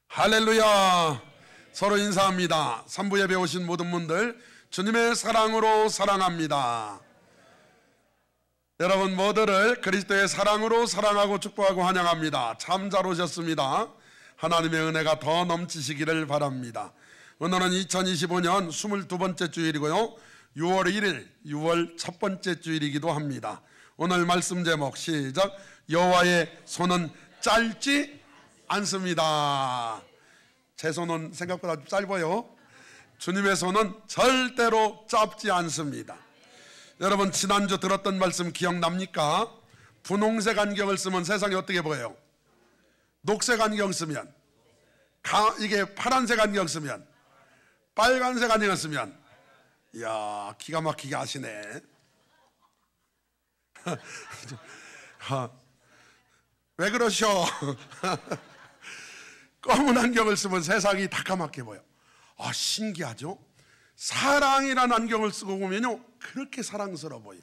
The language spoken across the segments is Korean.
할렐루야. 서로 인사합니다. 3부 예배 오신 모든 분들 주님의 사랑으로 사랑합니다. 여러분 모두를 그리스도의 사랑으로 사랑하고 축복하고 환영합니다. 참 잘 오셨습니다. 하나님의 은혜가 더 넘치시기를 바랍니다. 오늘은 2025년 22번째 주일이고요, 6월 1일 6월 첫 번째 주일이기도 합니다. 오늘 말씀 제목 시작. 여호와의 손은 짧지 않습니다. 제 손은 생각보다 좀 짧아요. 주님의 손은 절대로 짧지 않습니다. 여러분 지난주 들었던 말씀 기억납니까? 분홍색 안경을 쓰면 세상이 어떻게 보여요? 녹색 안경 쓰면, 이게 파란색 안경 쓰면, 빨간색 안경 쓰면, 이야 기가 막히게 아시네. 왜 그러셔? 검은 안경을 쓰면 세상이 다까맣게 보여. 아 신기하죠? 사랑이란 안경을 쓰고 보면요 그렇게 사랑스러워 보여.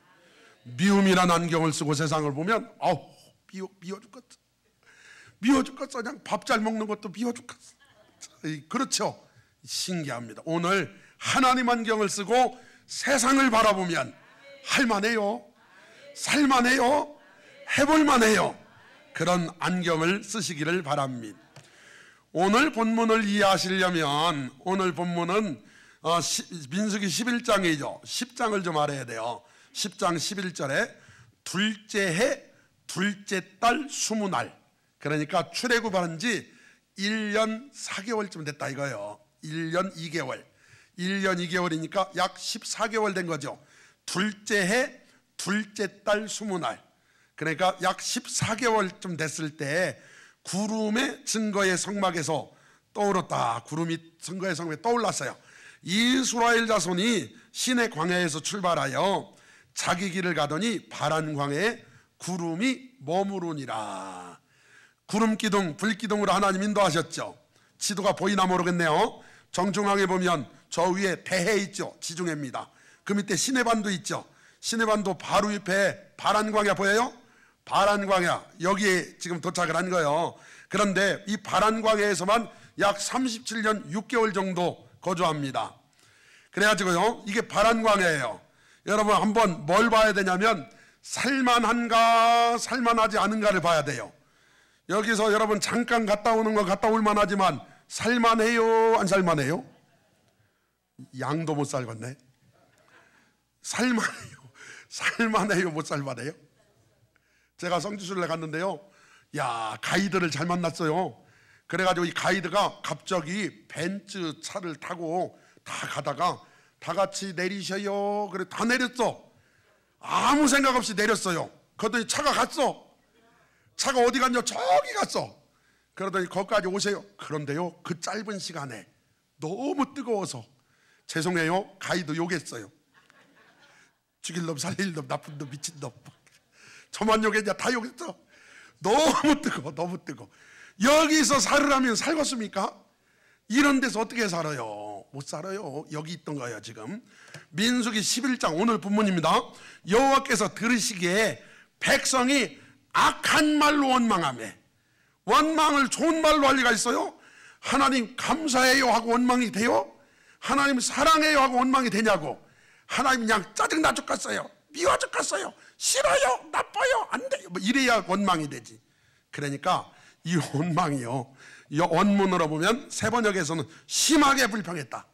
미움이란 안경을 쓰고 세상을 보면 아우 미워 죽겠어. 미워 죽겠어. 그냥 밥 잘 먹는 것도 미워 죽겠어. 그렇죠? 신기합니다. 오늘 하나님 안경을 쓰고 세상을 바라보면 할만해요, 살만해요, 해볼만해요. 그런 안경을 쓰시기를 바랍니다. 오늘 본문을 이해하시려면 오늘 본문은 민수기 11장이죠. 10장을 좀 알아야 돼요. 10장 11절에 둘째 해 둘째 달 20날, 그러니까 출애굽한 지 1년 4개월쯤 됐다 이거예요. 1년 2개월 1년 2개월이니까 약 14개월 된 거죠. 둘째 해 둘째 달 20날, 그러니까 약 14개월쯤 됐을 때 구름의 증거의 성막에서 떠오르다. 구름이 증거의 성막에 떠올랐어요. 이스라엘 자손이 시내 광야에서 출발하여 자기 길을 가더니 바란 광야에 구름이 머무르니라. 구름 기둥, 불 기둥으로 하나님 인도하셨죠. 지도가 보이나 모르겠네요. 정중앙에 보면 저 위에 대해 있죠. 지중해입니다. 그 밑에 시내반도 있죠. 시내반도 바로 옆에 바란 광야 보여요? 바란 광야, 여기에 지금 도착을 한 거예요. 그런데 이 바란 광야에서만 약 37년 6개월 정도 거주합니다. 그래가지고요 이게 바란 광야예요. 여러분 한번 뭘 봐야 되냐면 살만한가 살만하지 않은가를 봐야 돼요. 여기서 여러분 잠깐 갔다 오는 거 갔다 올 만하지만 살만해요, 안 살만해요? 양도 못 살겠네. 살만해요, 살만해요, 못 살만해요? 제가 성지순례 갔는데요, 야 가이드를 잘 만났어요. 그래가지고 이 가이드가 갑자기 벤츠 차를 타고 다 가다가 다 같이 내리셔요. 그래 다 내렸어. 아무 생각 없이 내렸어요. 그러더니 차가 갔어. 차가 어디 갔냐? 저기 갔어. 그러더니 거기까지 오세요. 그런데요 그 짧은 시간에 너무 뜨거워서 죄송해요 가이드 욕했어요. 죽일 놈 살릴 놈 나쁜 놈 미친 놈. 저만 욕했냐? 다 욕했어. 너무 뜨거워, 너무 뜨거워. 여기서 살으라면 살겠습니까? 이런 데서 어떻게 살아요? 못 살아요. 여기 있던 거예요. 지금 민수기 11장 오늘 본문입니다. 여호와께서 들으시기에 백성이 악한 말로 원망하며, 원망을 좋은 말로 할 리가 있어요? 하나님 감사해요 하고 원망이 돼요? 하나님 사랑해요 하고 원망이 되냐고. 하나님 그냥 짜증나 죽겠어요, 미워 죽겠어요, 싫어요, 나빠요, 안 돼요, 뭐 이래야 원망이 되지. 그러니까 이 원망이요, 이 원문으로 보면 세번역에서는 심하게 불평했다,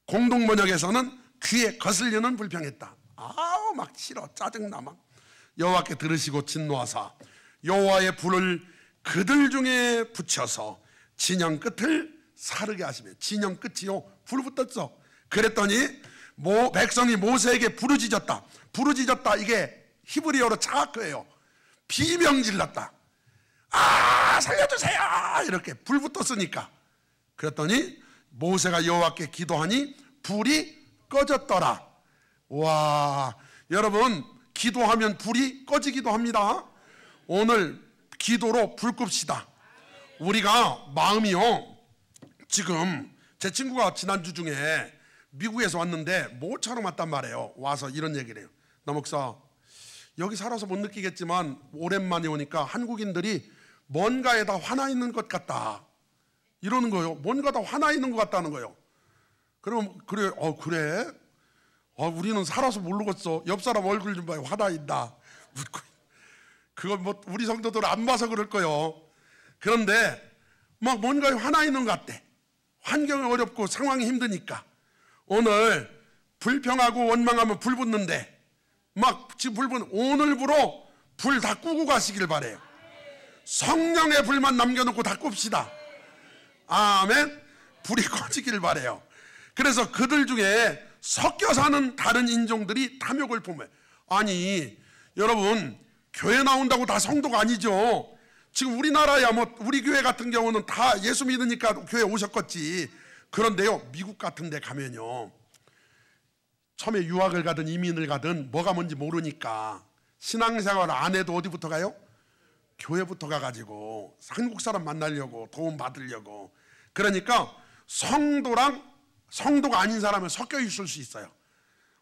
공동번역에서는 귀에 거슬리는 불평했다. 아우 막 싫어, 짜증나. 막 여호와께 들으시고 진노하사 여호와의 불을 그들 중에 붙여서 진영 끝을 사르게 하시며, 진영 끝이요 불 붙었어. 그랬더니 백성이 모세에게 부르짖었다. 부르짖었다, 이게 히브리어로 자악어예요. 비명질렀다. 아 살려주세요 이렇게 불 붙었으니까. 그랬더니 모세가 여호와께 기도하니 불이 꺼졌더라. 와, 여러분 기도하면 불이 꺼지기도 합니다. 오늘 기도로 불 끕시다. 우리가 마음이요, 지금 제 친구가 지난주 중에 미국에서 왔는데 모처럼 왔단 말이에요. 와서 이런 얘기를 해요. 나 목사, 여기 살아서 못 느끼겠지만 오랜만에 오니까 한국인들이 뭔가에 다 화나 있는 것 같다 이러는 거예요. 뭔가 다 화나 있는 것 같다는 거예요. 그럼 그래, 그래? 우리는 살아서 모르겠어. 옆 사람 얼굴 좀 봐요. 화나 있다. 그건 뭐 우리 성도들 안 봐서 그럴 거예요. 그런데 막 뭔가에 화나 있는 것 같대. 환경이 어렵고 상황이 힘드니까. 오늘 불평하고 원망하면 불 붙는데 막 지금 불 붙는, 오늘부로 불 다 끄고 가시길 바래요. 성령의 불만 남겨놓고 다 꿉시다. 아멘. 불이 꺼지길 바래요. 그래서 그들 중에 섞여 사는 다른 인종들이 탐욕을 품어요. 아니 여러분, 교회 나온다고 다 성도가 아니죠. 지금 우리나라야 뭐 우리 교회 같은 경우는 다 예수 믿으니까 교회 오셨겠지. 그런데요, 미국 같은 데 가면요, 처음에 유학을 가든 이민을 가든 뭐가 뭔지 모르니까 신앙생활 안 해도 어디부터 가요? 교회부터 가가지고 한국 사람 만나려고, 도움 받으려고. 그러니까 성도랑 성도가 아닌 사람은 섞여 있을 수 있어요.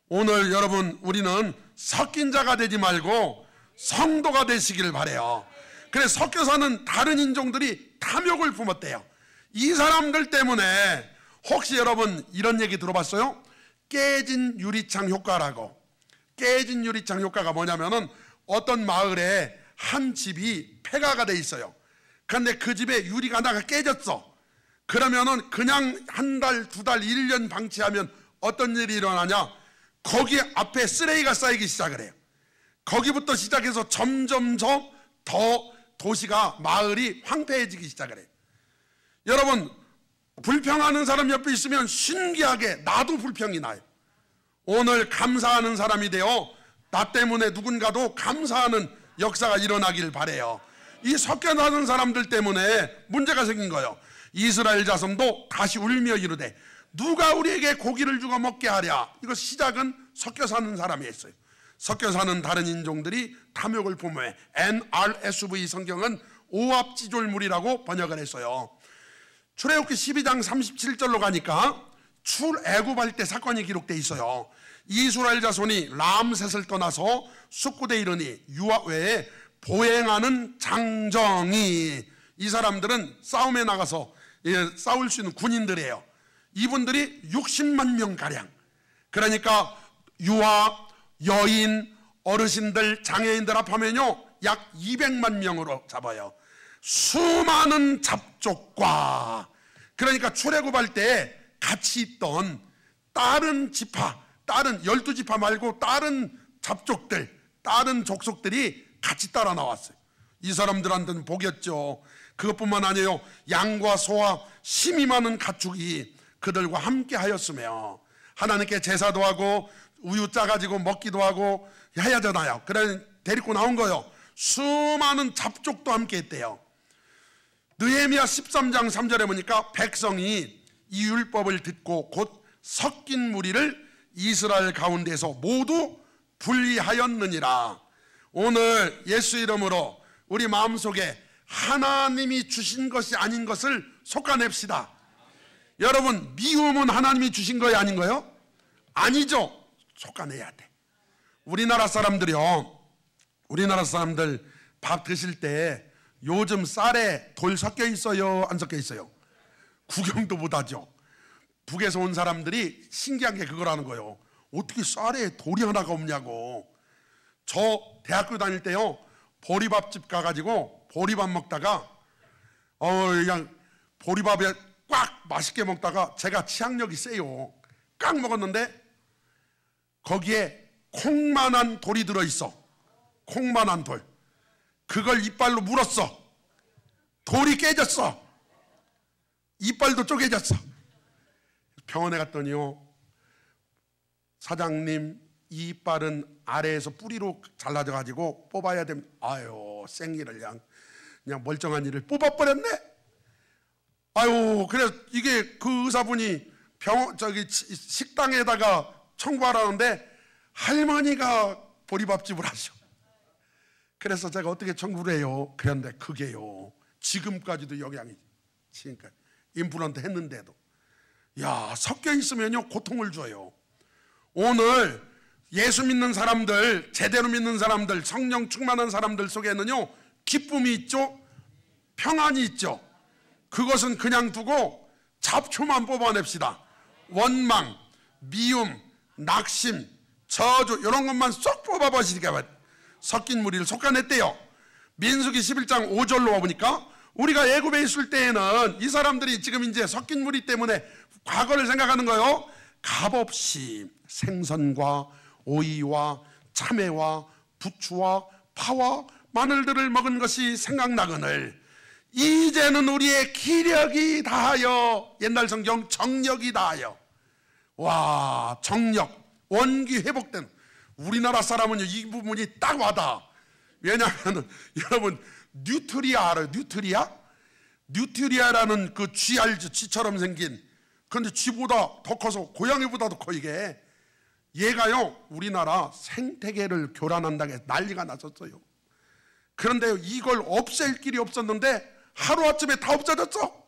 오늘 여러분, 우리는 섞인 자가 되지 말고 성도가 되시길 바래요. 그래, 섞여 사는 다른 인종들이 탐욕을 품었대요. 이 사람들 때문에 혹시 여러분 이런 얘기 들어봤어요? 깨진 유리창 효과라고. 깨진 유리창 효과가 뭐냐면은 어떤 마을에 한 집이 폐가가 돼 있어요. 그런데 그 집에 유리가 하나가 깨졌어. 그러면은 그냥 한 달, 두 달, 1년 방치하면 어떤 일이 일어나냐? 거기 앞에 쓰레기가 쌓이기 시작을 해요. 거기부터 시작해서 점점점 더 도시가, 마을이 황폐해지기 시작을 해요. 여러분, 불평하는 사람 옆에 있으면 신기하게 나도 불평이 나요. 오늘 감사하는 사람이 되어 나 때문에 누군가도 감사하는 역사가 일어나길 바래요. 이 섞여 나는 사람들 때문에 문제가 생긴 거예요. 이스라엘 자손도 다시 울며 이르되 누가 우리에게 고기를 주고 먹게 하랴. 이거 시작은 섞여 사는 사람이 했어요. 섞여 사는 다른 인종들이 탐욕을 품어해. NRSV 성경은 오합지졸물이라고 번역을 했어요. 출애굽기 12장 37절로 가니까 출애굽할 때 사건이 기록되어 있어요. 이스라엘 자손이 람셋을 떠나서 숫곳에 이르니 유아 외에 보행하는 장정이, 이 사람들은 싸움에 나가서 싸울 수 있는 군인들이에요. 이분들이 60만 명가량. 그러니까 유아, 여인, 어르신들, 장애인들 합하면요 약 200만 명으로 잡아요. 수많은 잡족과, 그러니까 출애굽할 때 같이 있던 다른 지파, 다른 12지파 말고 다른 잡족들, 다른 족속들이 같이 따라 나왔어요. 이 사람들한테는 복이었죠. 그것뿐만 아니에요. 양과 소와 힘이 많은 가축이 그들과 함께 하였으며 하나님께 제사도 하고 우유 짜가지고 먹기도 하고 해야 되나요? 그래 데리고 나온 거예요. 수많은 잡족도 함께 했대요. 느헤미야 13장 3절에 보니까 백성이 이 율법을 듣고 곧 섞인 무리를 이스라엘 가운데서 모두 분리하였느니라. 오늘 예수 이름으로 우리 마음속에 하나님이 주신 것이 아닌 것을 솎아냅시다. 여러분, 미움은 하나님이 주신 거예요, 아닌 거예요? 아니죠. 솎아내야 돼. 우리나라 사람들이요, 우리나라 사람들 밥 드실 때 요즘 쌀에 돌 섞여 있어요, 안 섞여 있어요? 구경도 못하죠. 북에서 온 사람들이 신기한 게 그거라는 거예요. 어떻게 쌀에 돌이 하나가 없냐고. 저 대학교 다닐 때요, 보리밥집 가가지고 보리밥 먹다가 그냥 보리밥에 꽉 맛있게 먹다가 제가 치악력이 세요. 꽉 먹었는데 거기에 콩만한 돌이 들어있어. 콩만한 돌. 그걸 이빨로 물었어. 돌이 깨졌어. 이빨도 쪼개졌어. 병원에 갔더니요, 사장님, 이 이빨은 아래에서 뿌리로 잘라져가지고 뽑아야 됩니다. 아유, 생일을 그냥 멀쩡한 일을 뽑아버렸네. 아유, 그래서 이게 그 의사분이 식당에다가 청구하라는데 할머니가 보리밥집을 하셔. 그래서 제가 어떻게 청구를 해요? 그런데 그게요, 지금까지도 영향이, 지금까지 임플란트 했는데도 야, 섞여 있으면요 고통을 줘요. 오늘 예수 믿는 사람들, 제대로 믿는 사람들, 성령 충만한 사람들 속에는요 기쁨이 있죠, 평안이 있죠. 그것은 그냥 두고 잡초만 뽑아냅시다. 원망, 미움, 낙심, 저주 이런 것만 쏙 뽑아버리니까 섞인 무리를 솎아냈대요. 민수기 11장 5절로 와보니까 우리가 애굽에 있을 때에는 이 사람들이 지금 이제 섞인 무리 때문에 과거를 생각하는 거예요. 값없이 생선과 오이와 참외와 부추와 파와 마늘들을 먹은 것이 생각나거늘 이제는 우리의 기력이 다하여, 옛날 성경 정력이 다하여, 와, 정력, 원기 회복된, 우리나라 사람은요 이 부분이 딱 와닿아. 왜냐하면 여러분 뉴트리아 알아요? 뉴트리아? 뉴트리아라는 그 쥐 알죠? 쥐처럼 생긴. 그런데 쥐보다 더 커서 고양이보다도 커. 이게 얘가요 우리나라 생태계를 교란한다고 해서 난리가 났었어요. 그런데 이걸 없앨 길이 없었는데 하루아침에 다 없어졌어.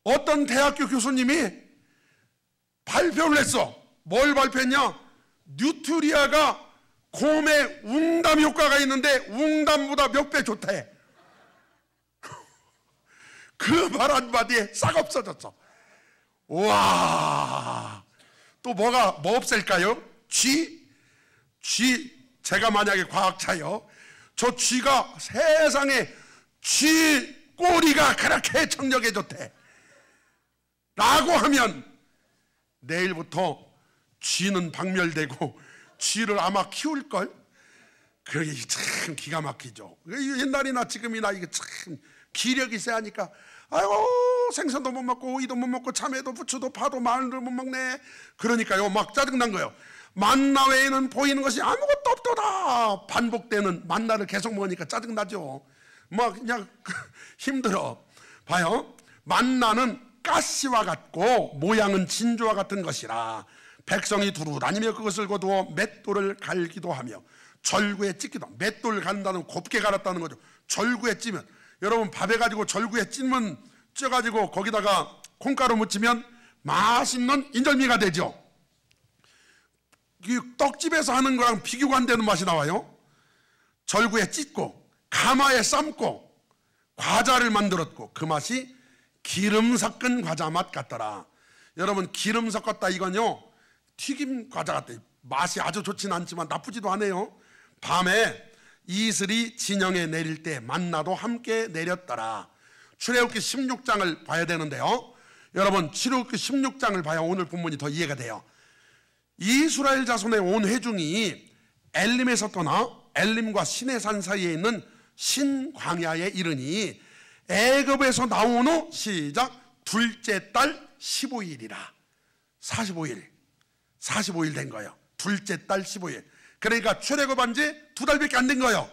어떤 대학교 교수님이 발표를 했어. 뭘 발표했냐? 뉴트리아가 곰의 웅담 효과가 있는데 웅담보다 몇 배 좋대. 그 말 한마디에 싹 없어졌어. 와, 또 뭐 없앨까요? 쥐? 제가 만약에 과학자요, 저 쥐가 세상에 쥐 꼬리가 그렇게 정력에 좋대 라고 하면 내일부터 쥐는 박멸되고 쥐를 아마 키울걸? 그게 참 기가 막히죠. 옛날이나 지금이나 이게 참 기력이 세하니까 아이고 생선도 못 먹고 오이도 못 먹고 참외도 부추도 파도 마늘도 못 먹네. 그러니까요 막 짜증난 거예요. 만나 외에는 보이는 것이 아무것도 없도다. 반복되는 만나를 계속 먹으니까 짜증나죠. 막 그냥 힘들어. 봐요, 만나는 가시와 같고 모양은 진주와 같은 것이라 백성이 두루 다니며 그것을 거두어 맷돌을 갈기도 하며 절구에 찢기도. 맷돌 간다는 곱게 갈았다는 거죠. 절구에 찌면, 여러분 밥에 가지고 절구에 찌면 쪄가지고 거기다가 콩가루 묻히면 맛있는 인절미가 되죠. 떡집에서 하는 거랑 비교가 안 되는 맛이 나와요. 절구에 찢고 가마에 삶고 과자를 만들었고 그 맛이 기름 섞은 과자 맛 같더라. 여러분 기름 섞었다 이건요 튀김 과자 같아. 맛이 아주 좋진 않지만 나쁘지도 않아요. 밤에 이슬이 진영에 내릴 때 만나도 함께 내렸더라. 출애굽기 16장을 봐야 되는데요, 여러분 출애굽기 16장을 봐야 오늘 본문이 더 이해가 돼요. 이스라엘 자손의 온 회중이 엘림에서 떠나 엘림과 시내산 사이에 있는 신광야에 이르니 애굽에서 나온 후 시작 둘째 달 15일이라. 45일 된 거예요. 둘째 달 15일. 그러니까 출애굽한 지 2달밖에 안 된 거예요.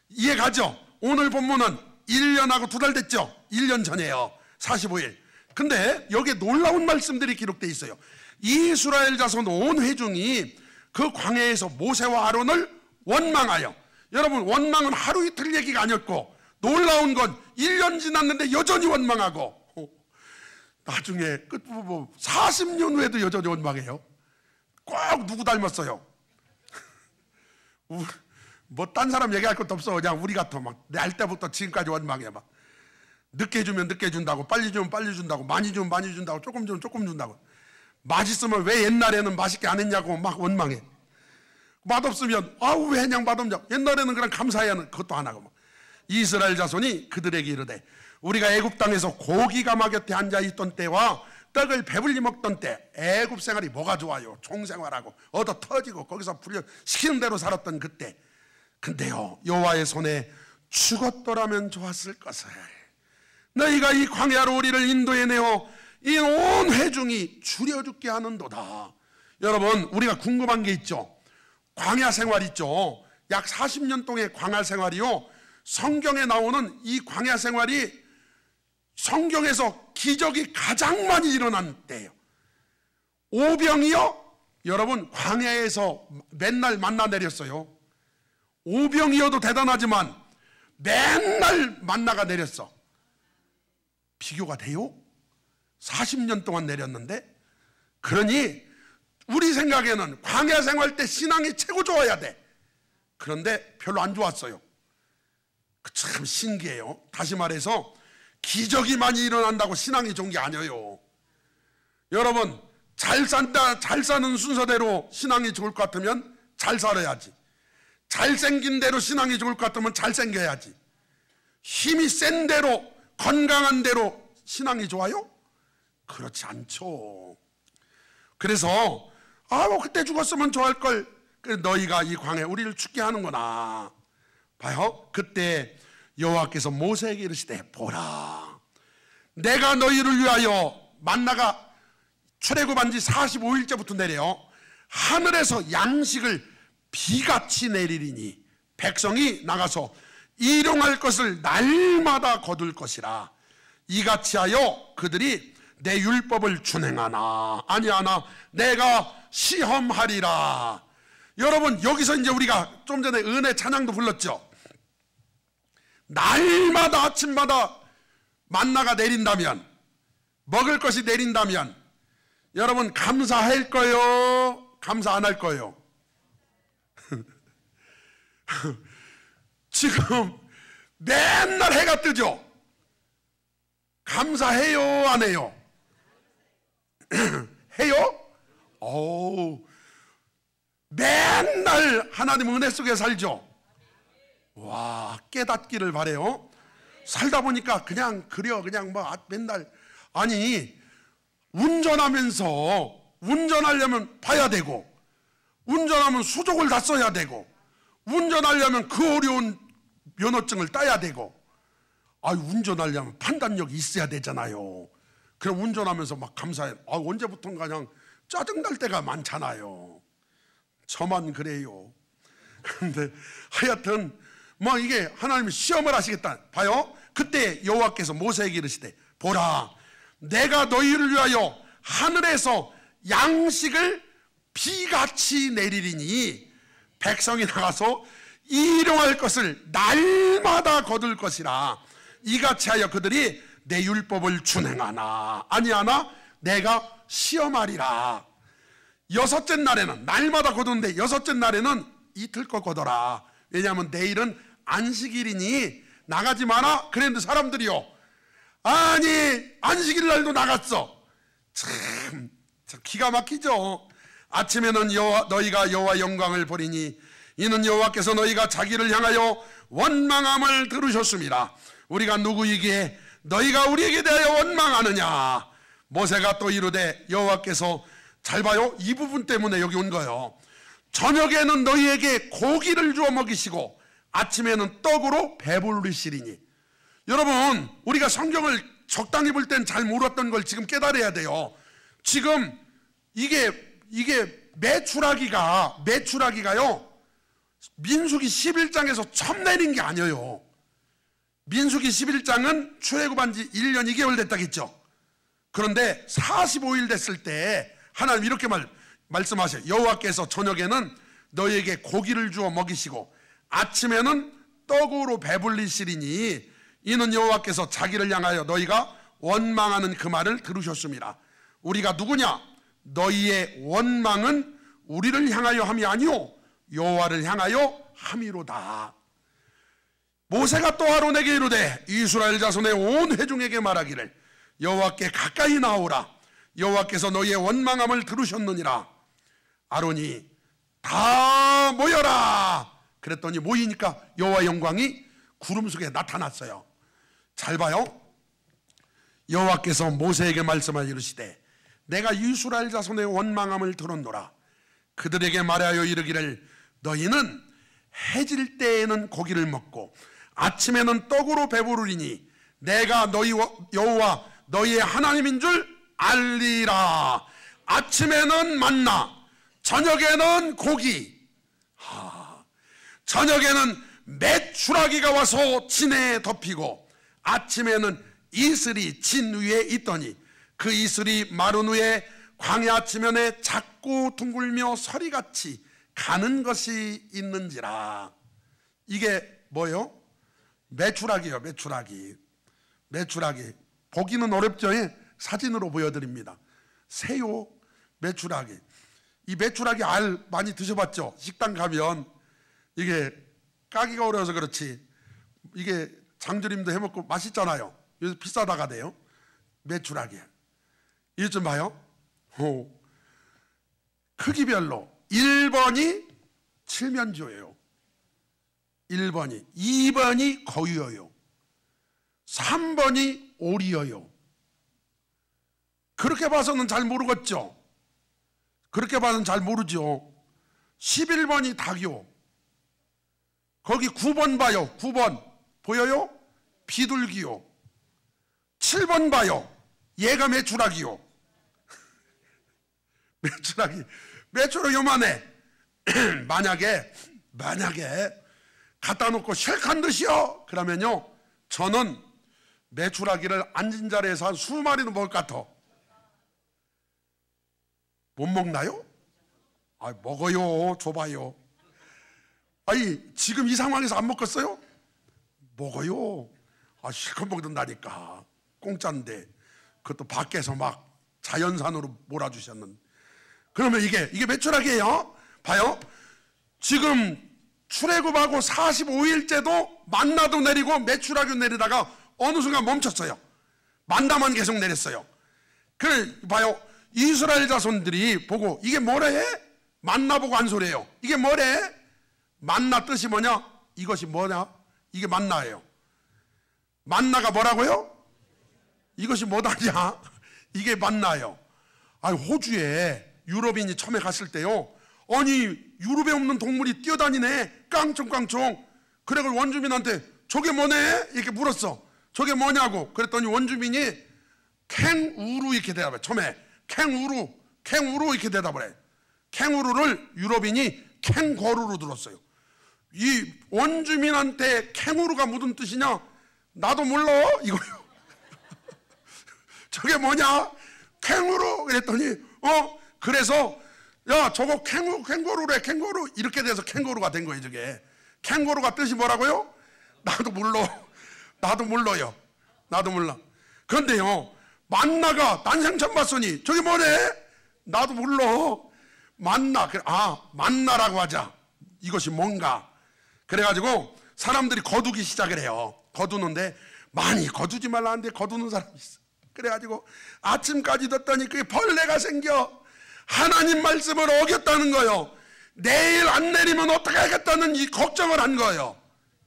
이해 가죠? 오늘 본문은 1년하고 2달 됐죠? 1년 전이에요. 45일. 근데 여기에 놀라운 말씀들이 기록되어 있어요. 이스라엘 자손 온 회중이 그 광야에서 모세와 아론을 원망하여, 여러분 원망은 하루 이틀 얘기가 아니었고 놀라운 건 1년 지났는데 여전히 원망하고 나중에 끝부분 40년 후에도 여전히 원망해요. 꼭 누구 닮았어요? 뭐 딴 사람 얘기할 것도 없어. 그냥 우리 같아. 막 날 때부터 지금까지 원망해. 막 늦게 주면 늦게 준다고, 빨리 주면 빨리 준다고, 많이 주면 많이 준다고, 조금 주면 조금 준다고. 맛있으면 왜 옛날에는 맛있게 안 했냐고 막 원망해. 맛없으면 아우 왜 그냥 맛없냐. 옛날에는 그냥 감사해야 하는 그것도 안 하고. 막. 이스라엘 자손이 그들에게 이르되 우리가 애굽 땅에서 고기 가마 곁에 앉아 있던 때와 떡을 배불리 먹던 때 애굽 생활이 뭐가 좋아요? 종생활하고 얻어 터지고 거기서 불려 시키는 대로 살았던 그때. 근데요 여호와의 손에 죽었더라면 좋았을 것을. 너희가 이 광야로 우리를 인도해내어 이 온 회중이 줄여 죽게 하는도다. 여러분 우리가 궁금한 게 있죠. 광야 생활 있죠. 약 40년 동안의 광야 생활이요, 성경에 나오는 이 광야 생활이 성경에서 기적이 가장 많이 일어난 때예요. 오병이요 여러분 광야에서 맨날 만나 내렸어요. 오병이어도 대단하지만 맨날 만나가 내렸어. 비교가 돼요? 40년 동안 내렸는데. 그러니 우리 생각에는 광야 생활 때 신앙이 최고 좋아야 돼. 그런데 별로 안 좋았어요. 참 신기해요. 다시 말해서 기적이 많이 일어난다고 신앙이 좋은 게 아니에요. 여러분 잘 사는 순서대로 신앙이 좋을 것 같으면 잘 살아야지. 잘생긴 대로 신앙이 좋을 것 같으면 잘생겨야지. 힘이 센 대로, 건강한 대로 신앙이 좋아요? 그렇지 않죠. 그래서 그때 죽었으면 좋을걸. 너희가 이 광야에 우리를 죽게 하는구나. 봐요. 그때 여호와께서 모세에게 이르시되 보라, 내가 너희를 위하여 만나가 출애굽한 지 45일째부터 내려 하늘에서 양식을 비같이 내리리니 백성이 나가서 일용할 것을 날마다 거둘 것이라. 이같이 하여 그들이 내 율법을 준행하나 아니하나 내가 시험하리라. 여러분 여기서 이제 우리가 좀 전에 은혜 찬양도 불렀죠. 날마다 아침마다 만나가 내린다면, 먹을 것이 내린다면 여러분 감사할 거예요? 감사 안 할 거예요? 지금 맨날 해가 뜨죠? 감사해요? 안 해요? 해요? 맨날 하나님 은혜 속에 살죠? 와, 깨닫기를 바래요. 살다 보니까 그냥 그래요. 그냥 맨날. 아니, 운전하려면 봐야 되고, 운전하면 수족을 다 써야 되고, 운전하려면 그 어려운 면허증을 따야 되고, 운전하려면 판단력이 있어야 되잖아요. 그럼 운전하면서 막 감사해. 언제부턴가 그냥 짜증날 때가 많잖아요. 저만 그래요. 근데 하여튼 이게 하나님이 시험을 하시겠다. 봐요. 그때 여호와께서 모세에게 이르시되 보라, 내가 너희를 위하여 하늘에서 양식을 비같이 내리리니 백성이 나가서 일용할 것을 날마다 거둘 것이라. 이같이 하여 그들이 내 율법을 준행하나 아니하나 내가 시험하리라. 여섯째 날에는 날마다 거두는데 여섯째 날에는 이틀 거 거둬라. 왜냐하면 내일은 안식일이니 나가지 마라. 그랬는데 사람들이요, 아니 안식일 날도 나갔어. 참 기가 막히죠. 아침에는 너희가 여호와 영광을 보리니 이는 여호와께서 너희가 자기를 향하여 원망함을 들으셨습니다. 우리가 누구이기에 너희가 우리에게 대하여 원망하느냐. 모세가 또 이르되 여호와께서, 잘 봐요, 이 부분 때문에 여기 온 거예요. 저녁에는 너희에게 고기를 주어 먹이시고 아침에는 떡으로 배부르시리니. 여러분 우리가 성경을 적당히 볼 땐 잘 몰랐던 걸 지금 깨달아야 돼요. 지금 이게 메추라기가요 민수기 11장에서 처음 내린 게 아니에요. 민수기 11장은 출애굽한 지 1년 2개월 됐다겠죠. 그런데 45일 됐을 때 하나님 이렇게 말씀하셔요. 여호와께서 저녁에는 너희에게 고기를 주어 먹이시고 아침에는 떡으로 배불리시리니 이는 여호와께서 자기를 향하여 너희가 원망하는 그 말을 들으셨습니다. 우리가 누구냐? 너희의 원망은 우리를 향하여 함이 아니오 여호와를 향하여 함이로다. 모세가 또 아론에게 이르되 이스라엘 자손의 온 회중에게 말하기를 여호와께 가까이 나오라. 여호와께서 너희의 원망함을 들으셨느니라. 아론이 다 모여라. 그랬더니 모이니까 여호와 영광이 구름 속에 나타났어요. 잘 봐요. 여호와께서 모세에게 말씀하여 이르시되 내가 이스라엘 자손의 원망함을 들었노라. 그들에게 말하여 이르기를 너희는 해질 때에는 고기를 먹고 아침에는 떡으로 배부르리니 내가 너희 여호와 너희의 하나님인 줄 알리라. 아침에는 만나, 저녁에는 고기, 저녁에는 메추라기가 와서 진에 덮이고 아침에는 이슬이 진 위에 있더니 그 이슬이 마른 후에 광야 지면에 작고 둥글며 서리같이 가는 것이 있는지라. 이게 뭐요? 메추라기요. 메추라기. 보기는 어렵죠? 사진으로 보여드립니다. 새요 메추라기. 이 메추라기 알 많이 드셔봤죠? 식당 가면 이게 까기가 어려워서 그렇지 이게 장조림도 해먹고 맛있잖아요. 요새 비싸다가 돼요. 메추라기. 이것 좀 봐요. 크기별로 1번이 칠면조예요. 1번이, 2번이 거위여요. 3번이 오리여요. 그렇게 봐서는 잘 모르겠죠. 그렇게 봐서는 잘 모르죠. 11번이 닭이요. 거기 9번 봐요. 9번 보여요? 비둘기요. 7번 봐요. 얘가 메추라기요. 메추라기 요만해. 만약에 갖다 놓고 실컷 드시오 그러면요, 저는 메추라기를 앉은 자리에서 한 20마리는 먹을 것 같아. 못 먹나요? 아, 먹어요. 줘봐요. 아니, 지금 이 상황에서 안 먹겠어요? 먹어요. 아, 실컷 먹는다니까. 공짜인데. 그것도 밖에서 막 자연산으로 몰아주셨는데. 그러면 이게 메추라기예요. 봐요. 지금 출애굽하고 45일째도 만나도 내리고 메추라기 내리다가 어느 순간 멈췄어요. 만나만 계속 내렸어요. 그래 봐요. 이스라엘 자손들이 보고 이게 뭐래? 만나 보고 한 소리예요. 이게 뭐래? 만나 뜻이 뭐냐? 이것이 뭐냐? 이게 만나예요. 만나가 뭐라고요? 이것이 뭐다냐? 이게 만나예요. 아니, 호주에 유럽인이 처음에 갔을 때요, 아니 유럽에 없는 동물이 뛰어다니네. 깡총깡총. 그래서 원주민한테 저게 뭐네? 이렇게 물었어. 저게 뭐냐고. 그랬더니 원주민이 캥우루 이렇게 대답해. 처음에 캥우루 이렇게 대답을 해. 캥우루를 유럽인이 캥거루로 들었어요. 이 원주민한테 캥우루가 무슨 뜻이냐? 나도 몰라 이거요. 저게 뭐냐? 캥우루. 그랬더니 그래서 야, 저거 캥거루래. 캥거루. 이렇게 돼서 캥거루가 된 거예요. 저게 캥거루가 뜻이 뭐라고요? 나도 몰라요. 나도 몰라. 그런데요, 만나가 난생 처음 봤으니 저게 뭐래? 나도 몰라. 만나라고 하자. 이것이 뭔가. 그래가지고 사람들이 거두기 시작을 해요. 거두는데 많이 거두지 말라는데 거두는 사람이 있어. 그래가지고 아침까지 뒀더니 그게 벌레가 생겨. 하나님 말씀을 어겼다는 거예요. 내일 안 내리면 어떻게 하겠다는 이 걱정을 한 거예요.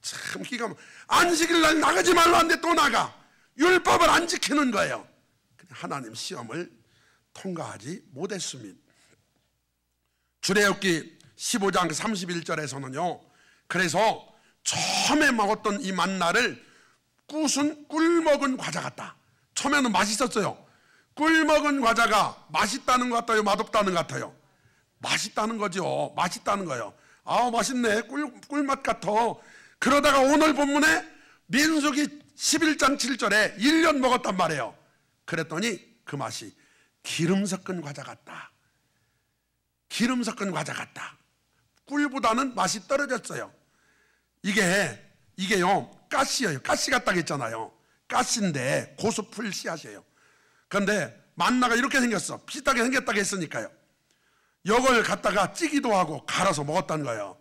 참 기가 막혀. 안식일 날 나가지 말라는데 또 나가. 율법을 안 지키는 거예요. 하나님 시험을 통과하지 못했습니다. 출애굽기 15장 31절에서는요, 그래서 처음에 먹었던 이 만나를 꿀 먹은 과자 같다. 처음에는 맛있었어요. 꿀 먹은 과자가 맛있다는 것 같아요? 맛없다는 것 같아요? 맛있다는 거죠. 맛있다는 거예요. 아, 맛있네. 꿀맛 같아. 그러다가 오늘 본문에 민수기 11장 7절에 1년 먹었단 말이에요. 그랬더니 그 맛이 기름 섞은 과자 같다. 기름 섞은 과자 같다. 꿀보다는 맛이 떨어졌어요. 이게요, 가시예요. 가시 같다고 했잖아요. 가시인데 고수풀 씨앗이에요. 그런데 만나가 이렇게 생겼어. 비슷하게 생겼다고 했으니까요. 이걸 갖다가 찌기도 하고 갈아서 먹었다는 거예요.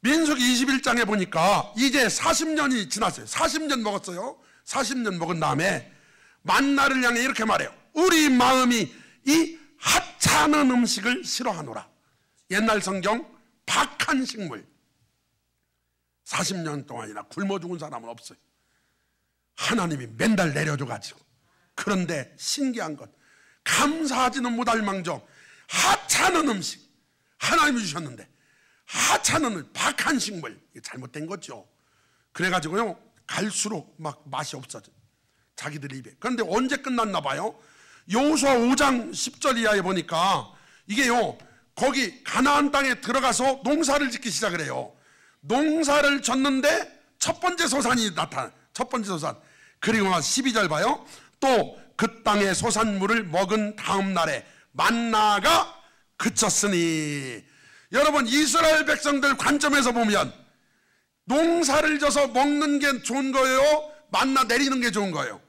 민수기 21장에 보니까 이제 40년이 지났어요. 40년 먹었어요. 40년 먹은 다음에 만나를 향해 이렇게 말해요. 우리 마음이 이 하찮은 음식을 싫어하노라. 옛날 성경 박한 식물. 40년 동안이나 굶어 죽은 사람은 없어요. 하나님이 맨날 내려줘가지고. 그런데 신기한 것, 감사하지는 못할 망정 하찮은 음식 하나님이 주셨는데, 하찮은 박한 식물, 이게 잘못된 거죠. 그래가지고요, 갈수록 막 맛이 없어져, 자기들 입에. 그런데 언제 끝났나 봐요. 여호수아 5장 10절 이하에 보니까 이게요, 거기 가나안 땅에 들어가서 농사를 짓기 시작을 해요. 농사를 졌는데 첫 번째 소산이 나타나. 첫 번째 소산. 그리고 12절 봐요. 또 그 땅의 소산물을 먹은 다음 날에 만나가 그쳤으니. 여러분, 이스라엘 백성들 관점에서 보면 농사를 져서 먹는 게 좋은 거예요? 만나 내리는 게 좋은 거예요?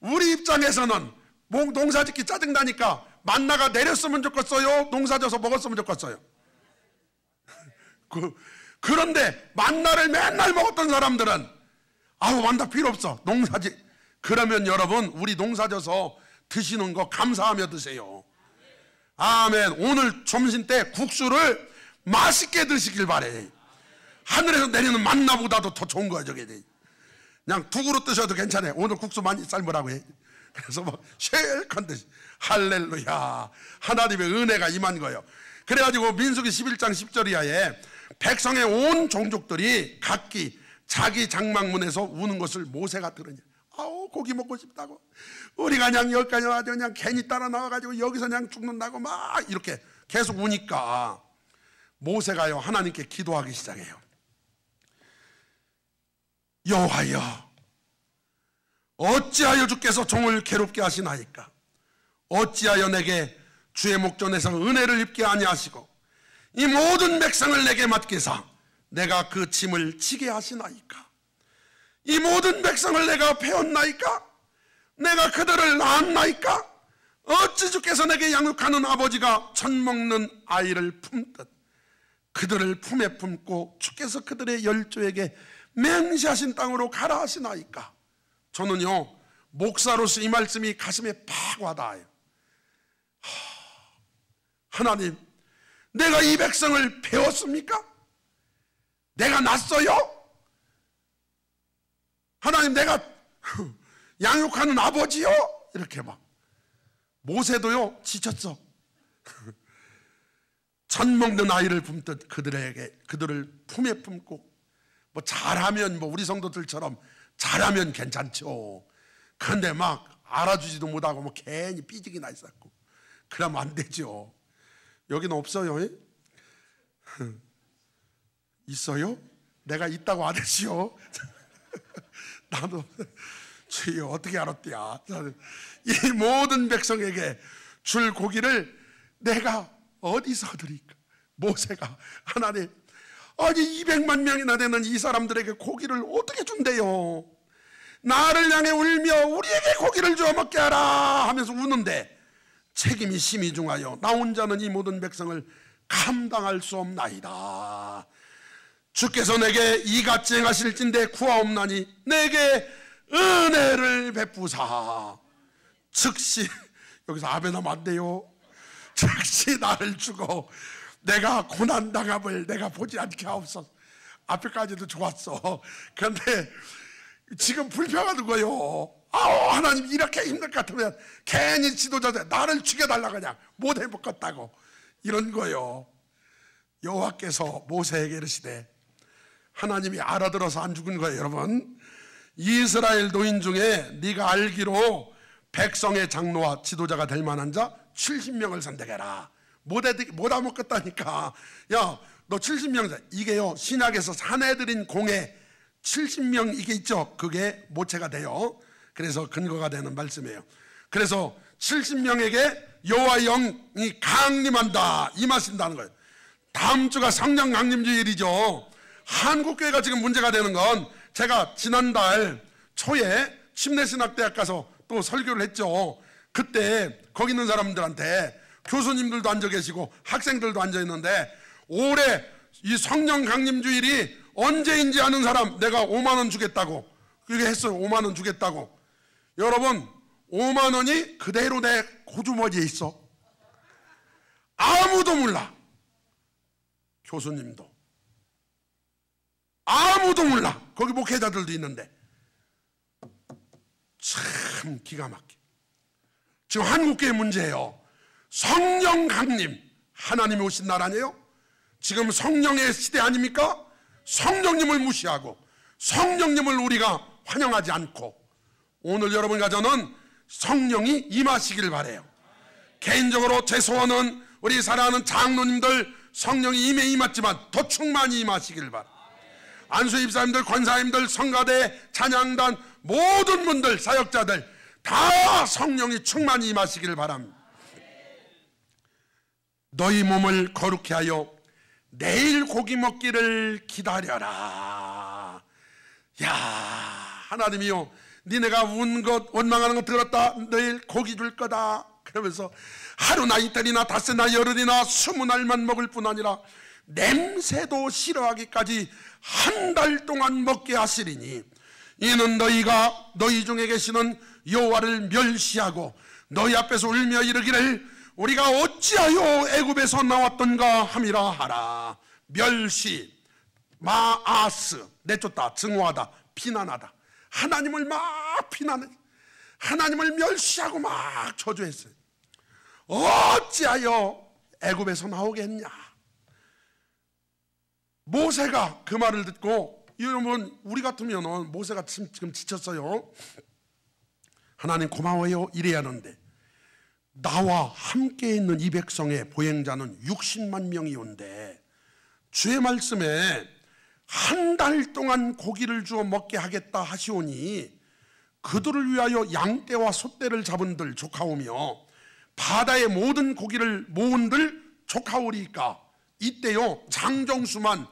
우리 입장에서는 농사 짓기 짜증나니까 만나가 내렸으면 좋겠어요? 농사 져서 먹었으면 좋겠어요? 그런데 만나를 맨날 먹었던 사람들은 아우, 만나 필요 없어, 농사지. 그러면 여러분, 우리 농사져서 드시는 거 감사하며 드세요. 아멘. 오늘 점심 때 국수를 맛있게 드시길 바래. 하늘에서 내리는 만나보다도 더 좋은 거야 저게. 그냥 두 그릇 드셔도 괜찮아요. 오늘 국수 많이 삶으라고 해. 그래서 막 쉐익한 듯이 할렐루야, 하나님의 은혜가 임한 거예요. 그래가지고 민수기 11장 10절 이하에 백성의 온 종족들이 각기 자기 장막문에서 우는 것을 모세가 들으니, 아우, 고기 먹고 싶다고, 우리가 그냥 여기까지 와가지고 그냥 괜히 따라 나와가지고 여기서 그냥 죽는다고 막 이렇게 계속 우니까 모세가요 하나님께 기도하기 시작해요. 여호와여, 어찌하여 주께서 종을 괴롭게 하시나이까? 어찌하여 내게 주의 목전에서 은혜를 입게 아니하시고 이 모든 백성을 내게 맡기사 내가 그 짐을 지게 하시나이까? 이 모든 백성을 내가 배웠나이까? 내가 그들을 낳았나이까? 어찌 주께서 내게 양육하는 아버지가 젖 먹는 아이를 품듯 그들을 품에 품고 주께서 그들의 열조에게 맹세하신 땅으로 가라 하시나이까? 저는요, 목사로서 이 말씀이 가슴에 팍 와닿아요. 하나님, 내가 이 백성을 배웠습니까? 내가 낳았어요? 하나님, 내가 양육하는 아버지요? 이렇게 막. 모세도요 지쳤어. 젖 먹는 아이를 품듯 그들을 품에 품고, 뭐 잘하면 뭐 우리 성도들처럼 잘하면 괜찮죠. 그런데 막 알아주지도 못하고 뭐 괜히 삐지기나 있었고 그러면 안 되죠. 여기는 없어요? 있어요? 내가 있다고 안 했지요. 나도 주여 어떻게 알았대야. 이 모든 백성에게 줄 고기를 내가 어디서 드릴까? 모세가, 하나님, 아니 200만 명이나 되는 이 사람들에게 고기를 어떻게 준대요? 나를 향해 울며 우리에게 고기를 주어 먹게 하라 하면서 우는데 책임이 심히 중하여 나 혼자는 이 모든 백성을 감당할 수 없나이다. 주께서 내게 이같이 행하실진대 구하옵나니 내게 은혜를 베푸사 즉시, 여기서 아멘하면 안 돼요. 즉시 나를 주고 내가 고난당함을 내가 보지 않게 하옵소서. 앞에까지도 좋았어. 그런데 지금 불평하는 거예요. 아우, 하나님 이렇게 힘들 것 같으면 괜히 지도자들 나를 죽여달라 그냥 못 해먹겠다고 이런 거예요. 여호와께서 모세에게 이르시되, 하나님이 알아들어서 안 죽은 거예요. 여러분, 이스라엘 노인 중에 네가 알기로 백성의 장로와 지도자가 될 만한 자 70명을 선택해라. 못 해먹겠다니까. 야, 너 70명, 이게요 신약에서 사내들인 공회 70명 이게 있죠. 그게 모체가 돼요. 그래서 근거가 되는 말씀이에요. 그래서 70명에게 여호와의 영이 강림한다, 임하신다는 거예요. 다음 주가 성령 강림 주일이죠. 한국교회가 지금 문제가 되는 건, 제가 지난달 초에 침례신학대학 가서 또 설교를 했죠. 그때 거기 있는 사람들한테, 교수님들도 앉아 계시고 학생들도 앉아 있는데, 올해 이 성령 강림 주일이 언제인지 아는 사람 내가 5만 원 주겠다고 그게 했어요. 5만 원 주겠다고. 여러분, 5만 원이 그대로 내 고주머니에 있어. 아무도 몰라. 교수님도 아무도 몰라. 거기 목회자들도 있는데. 참 기가 막혀. 지금 한국교회 문제예요. 성령 강림, 하나님이 오신 날 아니에요? 지금 성령의 시대 아닙니까? 성령님을 무시하고 성령님을 우리가 환영하지 않고, 오늘 여러분과 저는 성령이 임하시기를 바라요. 개인적으로 제 소원은 우리 사랑하는 장로님들 성령이 임했지만 더 충만히 임하시기를 바라요. 안수 입사님들, 권사님들, 성가대, 찬양단 모든 분들, 사역자들 다 성령이 충만히 임하시기를 바랍니다. 너희 몸을 거룩히 하여 내일 고기 먹기를 기다려라. 야, 하나님이요, 니네가 원망하는 것 들었다. 내일 고기 줄 거다. 그러면서 하루나 이틀이나 닷새나 열흘이나 20날만 먹을 뿐 아니라 냄새도 싫어하기까지 한 달 동안 먹게 하시리니 이는 너희가 너희 중에 계시는 여호와를 멸시하고 너희 앞에서 울며 이르기를 우리가 어찌하여 애굽에서 나왔던가 함이라 하라. 멸시, 마아스, 내쫓다, 증오하다, 비난하다. 하나님을 막 비난해, 하나님을 멸시하고 막 저주했어요. 어찌하여 애굽에서 나오겠냐. 모세가 그 말을 듣고, 여러분 우리 같으면 모세가 지금 지쳤어요. 하나님 고마워요 이래야 하는데, 나와 함께 있는 이 백성의 보행자는 60만 명이온데 주의 말씀에 한 달 동안 고기를 주어 먹게 하겠다 하시오니 그들을 위하여 양떼와 소떼를 잡은들 조카오며 바다의 모든 고기를 모은들 조카오리까. 이때요 장정수만,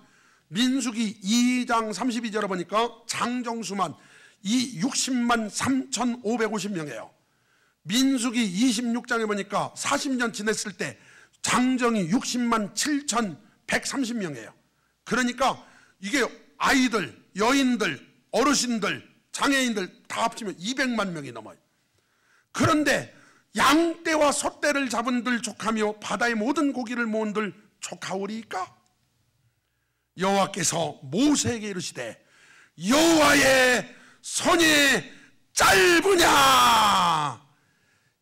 민수기 2장 32절에 보니까 장정수만 이 60만 3,550명이에요. 민수기 26장에 보니까 40년 지냈을 때 장정이 60만 7,130명이에요. 그러니까 이게 아이들, 여인들, 어르신들, 장애인들 다 합치면 200만 명이 넘어요. 그런데 양떼와 소떼를 잡은들 족하며 바다의 모든 고기를 모은들 족하오리까. 여호와께서 모세에게 이르시되 여호와의 손이 짧으냐.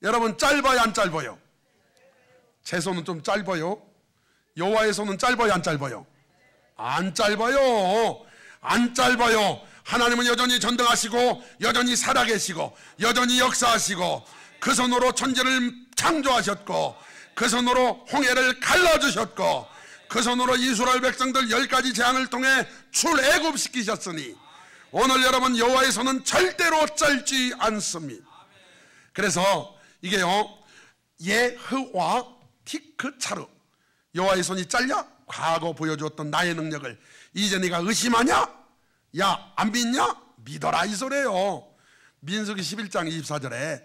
여러분 짧아요 안 짧아요? 제 손은 좀 짧아요. 여호와의 손은 짧아요 안 짧아요? 안 짧아요. 안 짧아요. 하나님은 여전히 전등하시고 여전히 살아계시고 여전히 역사하시고 그 손으로 천지를 창조하셨고 그 손으로 홍해를 갈라주셨고 그 손으로 이스라엘 백성들 10가지 재앙을 통해 출애굽시키셨으니 오늘 여러분 여호와의 손은 절대로 짧지 않습니다. 그래서 이게요 예흐와 티크차르, 여호와의 손이 짧냐? 과거 보여주었던 나의 능력을 이제 네가 의심하냐? 야, 안 믿냐? 믿어라 이 소리예요. 민수기 11장 24절에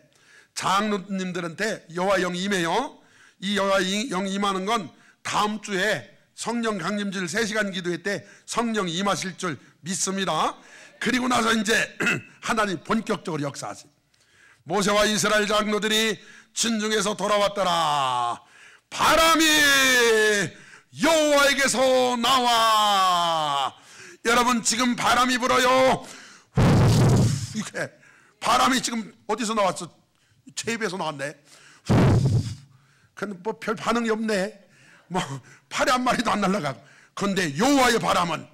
장로님들한테 여호와 영이 임해요. 이 여호와 영이 임하는 건 다음 주에 성령 강림절 3시간 기도회 때 성령이 임하실 줄 믿습니다. 그리고 나서 이제 하나님 본격적으로 역사하시. 모세와 이스라엘 장로들이 진중에서 돌아왔더라. 바람이 여호와에게서 나와. 여러분 지금 바람이 불어요. 이게 바람이 지금 어디서 나왔어? 제 입에서 나왔네. 근데 뭐 별 반응이 없네. 뭐 파리 한 마리도 안 날아가고. 근데 여호와의 바람은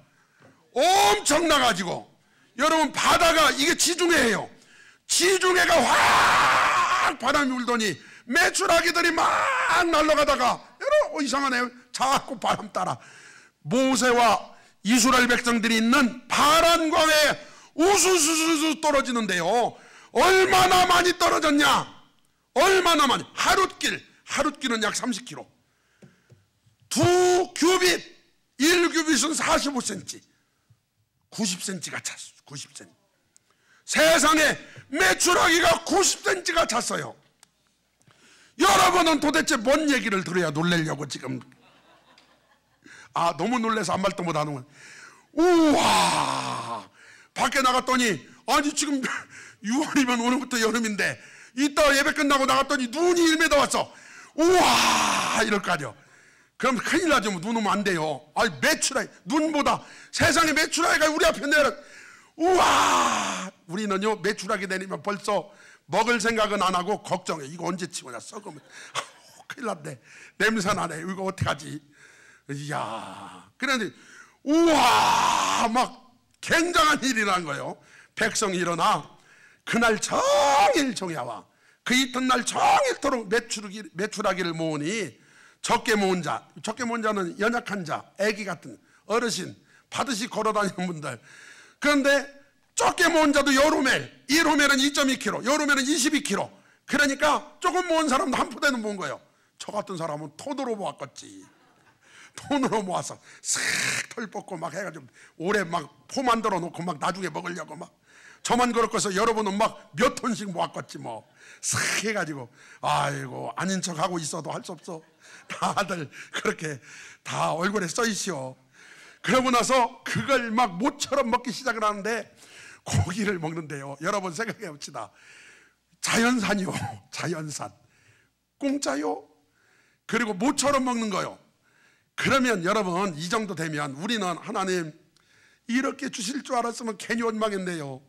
엄청 나가지고 여러분 바다가 이게 지중해예요. 지중해가 확 바람이 불더니 메추라기들이 막 날아가다가 여러분 이상하네요. 자꾸 바람 따라 모세와 이스라엘 백성들이 있는 바란강에 우수수수 떨어지는데요. 얼마나 많이 떨어졌냐? 얼마나 많이? 하룻길은 약 30km. 2규빗, 1규빗은 45cm, 90cm가 찼어. 90cm. 세상에 메추라기가 90cm가 찼어요. 여러분은 도대체 뭔 얘기를 들어야 놀래려고 지금. 아, 너무 놀라서 아무 말도 못하는 거야. 우와, 밖에 나갔더니 아니 지금 6월이면 오늘부터 여름인데 이따 예배 끝나고 나갔더니 눈이 1m 왔어. 우와, 이럴 거 아니야. 그럼 큰일 나죠. 눈 오면 안 돼요. 아니 메추라기, 눈보다 세상에 메추라기가 우리 앞에 내려. 우와, 우리는요 메추라기 내리면 벌써 먹을 생각은 안 하고 걱정해. 이거 언제 치우냐, 썩으면. 큰일 났네, 냄새 나네, 이거 어떡하지. 이야, 그런데 우와, 막 굉장한 일이란 거예요. 백성이 일어나 그날 종일 종야와 그 이튿날 종일토록 메추라기를 모으니 적게 모은 자는 연약한 자, 애기 같은 어르신, 바듯이 걸어다니는 분들. 그런데 적게 모은 자도 여루멜, 1호멜은 2.2kg, 여루멜은 22kg. 그러니까 조금 모은 사람도 한 포대는 모은 거예요. 저 같은 사람은 톤으로 모았겠지. 돈으로 모아서 싹 털 뽑고 막 해가지고 오래 막 포 만들어 놓고 막 나중에 먹으려고 막. 저만 그렇고서 여러분은 막 몇 톤씩 모았겠지 뭐. 싹 해가지고 아이고 아닌 척하고 있어도 할 수 없어. 다들 그렇게 다 얼굴에 써있어. 그러고 나서 그걸 막 모처럼 먹기 시작을 하는데 고기를 먹는데요, 여러분 생각해 봅시다. 자연산이요. 자연산 공짜요. 그리고 모처럼 먹는 거요. 그러면 여러분 이 정도 되면 우리는 하나님 이렇게 주실 줄 알았으면 괜히 원망했네요,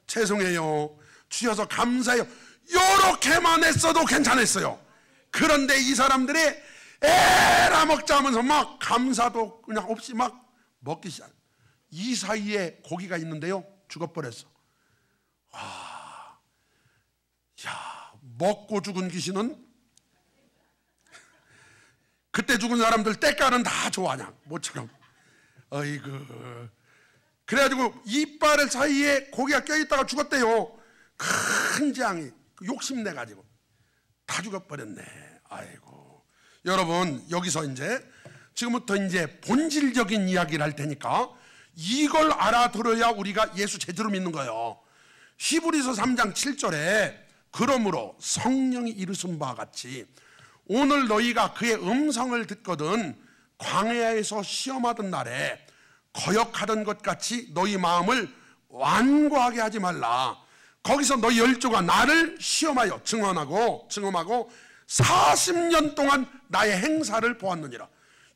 죄송해요, 주셔서 감사해요, 요렇게만 했어도 괜찮았어요. 그런데 이 사람들이 에라 먹자 하면서 막 감사도 그냥 없이 막 먹기 시작. 이 사이에 고기가 있는데요, 죽어버렸어. 야, 먹고 죽은 귀신은 그때 죽은 사람들 때깔은 다 좋아하냐 모처럼. 어이구. 그래가지고 이빨 사이에 고기가 껴있다가 죽었대요. 큰 장이 욕심내가지고 다 죽어버렸네. 아이고. 여러분 여기서 이제 지금부터 이제 본질적인 이야기를 할 테니까 이걸 알아들어야 우리가 예수 제대로 믿는 거예요. 히브리서 3장 7절에 그러므로 성령이 이르신 바와 같이 오늘 너희가 그의 음성을 듣거든 광야에서 시험하던 날에 거역하던 것 같이 너희 마음을 완고하게 하지 말라. 거기서 너희 열조가 나를 시험하여 증언하고 40년 동안 나의 행사를 보았느니라.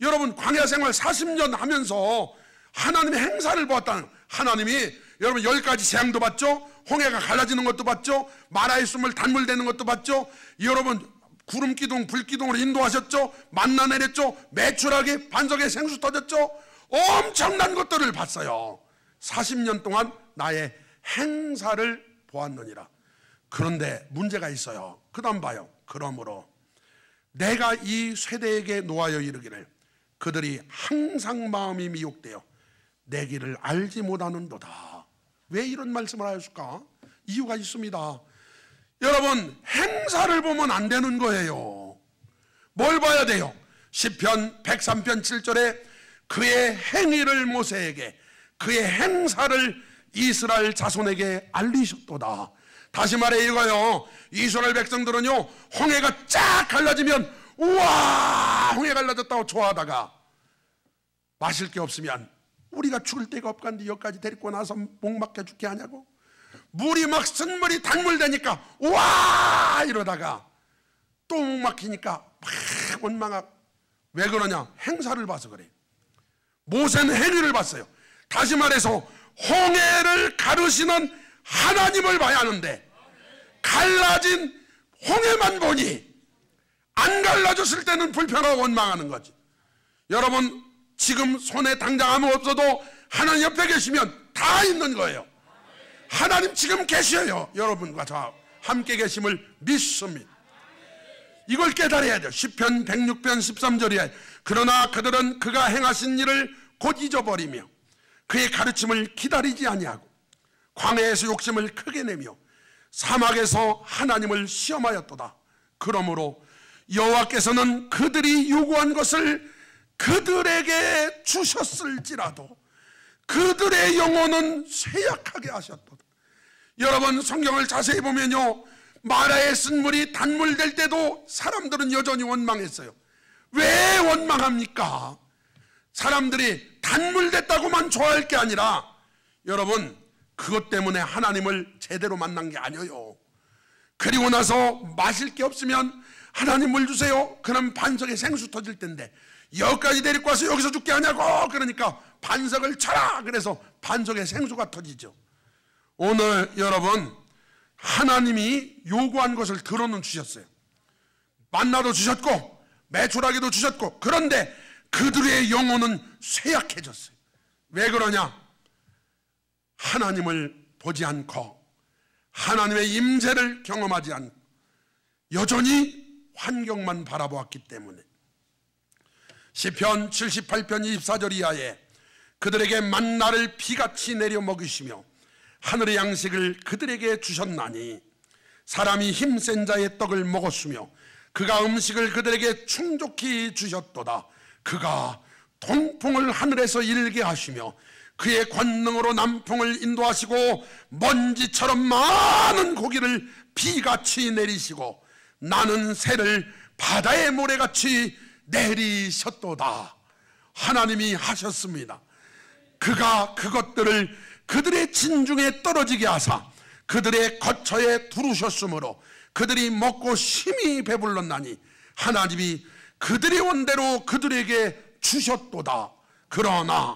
여러분 광야 생활 40년 하면서 하나님의 행사를 보았다는, 하나님이 여러분 10가지 재앙도 봤죠, 홍해가 갈라지는 것도 봤죠, 마라의 숨을 단물대는 것도 봤죠, 여러분 구름기둥 불기둥으로 인도하셨죠, 만나 내렸죠, 매출하게 반석에 생수 터졌죠, 엄청난 것들을 봤어요. 40년 동안 나의 행사를 보았느니라. 그런데 문제가 있어요. 그 다음 봐요. 그러므로 내가 이 세대에게 노하여 이르기를 그들이 항상 마음이 미혹되어 내 길을 알지 못하는도다. 왜 이런 말씀을 하였을까? 이유가 있습니다. 여러분 행사를 보면 안 되는 거예요. 뭘 봐야 돼요? 시편 103편 7절에 그의 행위를 모세에게, 그의 행사를 이스라엘 자손에게 알리셨도다. 다시 말해 이거요, 이스라엘 백성들은요 홍해가 쫙 갈라지면 우와 홍해 갈라졌다고 좋아하다가 마실 게 없으면 우리가 죽을 데가 없간데 여기까지 데리고 나서 목 막혀 죽게 하냐고, 물이 막 쓴물이 단물되니까 우와 이러다가 또 목 막히니까 막 원망하고. 왜 그러냐? 행사를 봐서 그래. 모세는 행위를 봤어요. 다시 말해서 홍해를 가르시는 하나님을 봐야 하는데 갈라진 홍해만 보니 안 갈라졌을 때는 불편하고 원망하는 거지. 여러분 지금 손에 당장 아무 없어도 하나님 옆에 계시면 다 있는 거예요. 하나님 지금 계셔요. 여러분과 저 함께 계심을 믿습니다. 이걸 깨달아야 돼요. 시편 106편 13절이에요. 그러나 그들은 그가 행하신 일을 곧 잊어버리며 그의 가르침을 기다리지 아니하고 광야에서 욕심을 크게 내며 사막에서 하나님을 시험하였도다. 그러므로 여호와께서는 그들이 요구한 것을 그들에게 주셨을지라도 그들의 영혼은 쇠약하게 하셨도다. 여러분 성경을 자세히 보면요, 마라의 쓴물이 단물될 때도 사람들은 여전히 원망했어요. 왜 원망합니까? 사람들이 단물됐다고만 좋아할 게 아니라 여러분 그것 때문에 하나님을 제대로 만난 게 아니에요. 그리고 나서 마실 게 없으면 하나님 물 주세요. 그럼 반석에 생수 터질 텐데 여기까지 데리고 와서 여기서 죽게 하냐고. 그러니까 반석을 쳐라. 그래서 반석에 생수가 터지죠. 오늘 여러분 하나님이 요구한 것을 들어는 주셨어요. 만나도 주셨고 매출하기도 주셨고, 그런데 그들의 영혼은 쇠약해졌어요. 왜 그러냐? 하나님을 보지 않고 하나님의 임재를 경험하지 않고 여전히 환경만 바라보았기 때문에. 시편 78편 24절 이하에 그들에게 만나를 비같이 내려 먹이시며 하늘의 양식을 그들에게 주셨나니 사람이 힘센 자의 떡을 먹었으며 그가 음식을 그들에게 충족히 주셨도다. 그가 동풍을 하늘에서 일게 하시며 그의 권능으로 남풍을 인도하시고 먼지처럼 많은 고기를 비같이 내리시고 나는 새를 바다의 모래같이 내리셨도다. 하나님이 하셨습니다. 그가 그것들을 그들의 진중에 떨어지게 하사 그들의 거처에 두르셨으므로 그들이 먹고 심히 배불렀나니 하나님이 그들의 원대로 그들에게 주셨도다. 그러나